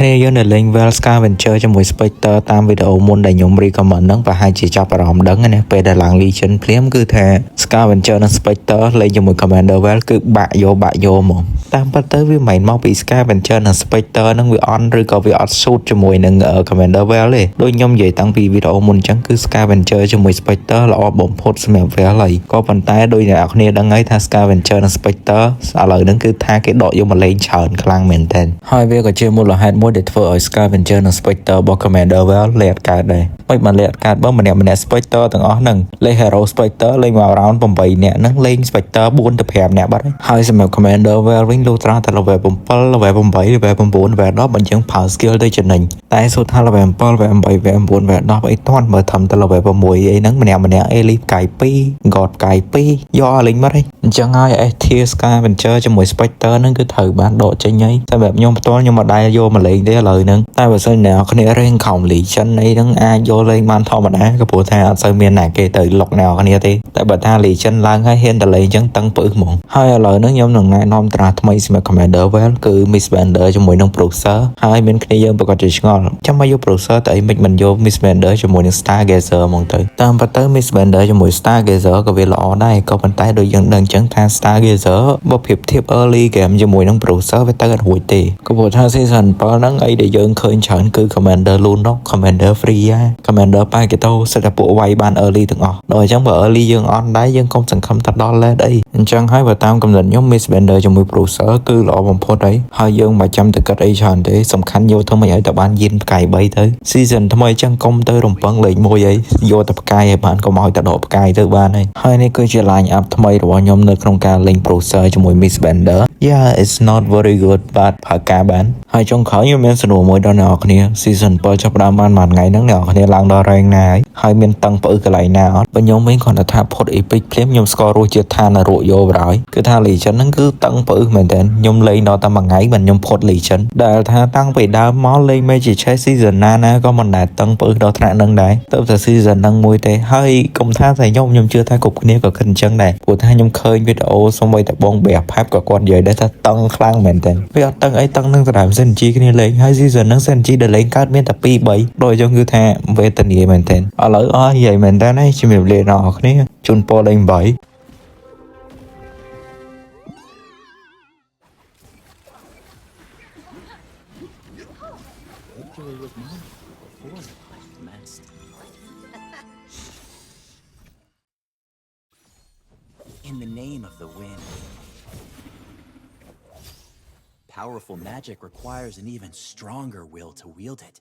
គ្នាយើងនៅលេង Well Scavenger ជាមួយ Spectre តាមវីដេអូមុនដែលខ្ញុំ recommend ហ្នឹងប្រហែលជាចាប់អារម្មណ៍ដឹងណាពេលដែលឡើង Legion ភ្លាមគឺថា Scavenger និង Spectre លេងជាមួយ Commander Well គឺបាក់យកហ្មងតាមពិតទៅវាមិនមែនមកពី Scavenger និង Spectre ហ្នឹងវាអន់ឬក៏វាអត់ suit ជាមួយនឹង Commander Well ទេដូចខ្ញុំនិយាយតាំងពីវីដេអូមុនអញ្ចឹងគឺ Scavenger ជាមួយ Spectre ល្អបំផុតសម្រាប់ Well ហើយក៏ប៉ុន្តែដូចអ្នកនរគ្នាដឹងហើយថា Scavenger និង Spectre ឥឡូវហ្នឹងគឺថាគេដកយកមកលេងច្រើនខ្លាំងមែនទែនហើយវាក៏ជាមូលហេតុមួយដែលធ្វើឲ្យ Scavenger និង Spectre របស់ Commander Well លេងអត់កើតដែរមិនបានលេងអត់កើតបើម្នាក់ Spectre ទាំងអស់ហ្នឹងលេង Hero Spectre លេងមក round 8នាក់ហ្នឹងលេង Spectre 4 ទៅ 5នាក់បាត់ហើយសម្រាប់ Commander Well វិញលុះត្រាតែ level 7 level 8 level 9 level 10បើយើងប្រើ skill ទៅចំណេញតែសូថា level 7 level 8 level 9 level 10អីទាន់បើធំទៅ level 6អីហ្នឹងម្នាក់ Elite កាយ2 God កាយ2យកលេងមកហីអញ្ចឹងហើយ S tier Scavenger ជាមួយ Spectre ហ្នឹងគឺត្រូវបានដកចេញហើយសម្រាប់ខ្ញុំផ្ទាល់ខ្ញុំមិនដែលយកមកលេងទេឥឡូវហ្នឹងតែបើសិនអ្នកគ្នារេងខំ Legion អីហ្នឹងអាចយកលេងបានធម្មតាក៏ព្រោះថាអត់សូវមានណាគេទៅលុកអ្នកគ្នាទេតែបើថា Legion ឡើងហើយហ៊ានតែលេងអញ្ចឹងតឹងពឹសហ្មងហើយឥឡូវហ្នឹងខ្ញុំនឹងណែនាំត្រាថ្មីសម្រាប់ Commander Well គឺ Miss Bender ជាមួយនឹង Bruiser ហើយមានគ្នាយើងប្រកាសជាឆ្ងល់ចាំមកយក Bruiser តែអីមិនយក Miss Bender ជាមួយនឹង Stargazer ហ្មងទៅតាមពិតទៅ Miss Bender ជាមួយ Stargazer ក៏វាល្អដែរក៏ប៉ុន្តែដូចយើងដឹងអញ្ចឹងថា Stargazer បើប្រៀបធៀប early game ជាមួយនឹង Bruiser វាទៅអត់រួចទេក៏ព្រោះថា season 7ហ្នឹងអីដែលយើងឃើញច្រើនគឺ Commander Lunok Commander Freya Commander Pageto សិតតែពួកវាយបាន early ទាំងអស់ដល់អញ្ចឹងបើ early យើងអត់ដែរយើងកុំសង្ឃឹមថាដល់ late អីអញ្ចឹងហើយបើតាមកំណត់ខ្ញុំ Miss Bender ជាមួយ Bruiser គឺល្អបំផុតហើយយើងមិនចាំទៅគិតអីច្រើនទេសំខាន់យកធ្វើមិនឲ្យតែបានយិនផ្កាយ3ទៅ season ថ្មីអញ្ចឹងកុំទៅរំពឹងលេខ1អីយកតែផ្កាយឲ្យបានកុំឲ្យតែដកផ្កាយទៅបានហើយនេះគឺជា line up ថ្មីរបស់ខ្ញុំនៅក្នុងការលេង Bruiser ជាមួយ Miss Bender Yeah it's not very good but ប្រើការបានហើយចុងក្រោយខ្ញុំមានសំណួរមួយដល់អ្នកនរគ្នា season 7ចាប់ផ្ដើមបានមួយថ្ងៃហ្នឹងអ្នកនរគ្នាឡើងដល់ rank ណាហើយមានតឹងផ្អឺកន្លែងណាអត់បើខ្ញុំវិញគ្រាន់តែថាផុត epic ភ្លាមខ្ញុំស្គាល់រសជាតិឋានរកយកបរហើយគឺថា Legion ហ្នឹងគឺតឹងផ្អឺមែនតើខ្ញុំលេងដល់តែមួយថ្ងៃបានខ្ញុំផុត Legion ដែលថាតាំងពីដើមមកលេង Magic Chess season ណាក៏មិនដែលតឹងផ្អឺដល់ថ្នាក់ហ្នឹងដែរទៅតែ season ហ្នឹងមួយទេហើយកុំថាតែខ្ញុំជឿថាគ្រប់គ្នាក៏គិតអញ្ចឹងដែរព្រោះថាខ្ញុំឃើញវីដេអូសូម្បីតែបងបែផាប់ក៏គាត់និយាយដែរថាតឹងខ្លាំងមែនតើវាអត់តឹងអីតឹងនឹងដដែលសិនជីគ្នាលេងហើយ season ហ្នឹងសិនជីដែលលេងកើតមានតែ2 3ដោយយើងគឺថាវេទនាមែនតើឥឡូវអស់និយាយមែនតើនេះជំរាបលាដល់អ្នកគ្នាជូនពរលេង8In the name of the wind. Powerful magic requires an even stronger will to wield it.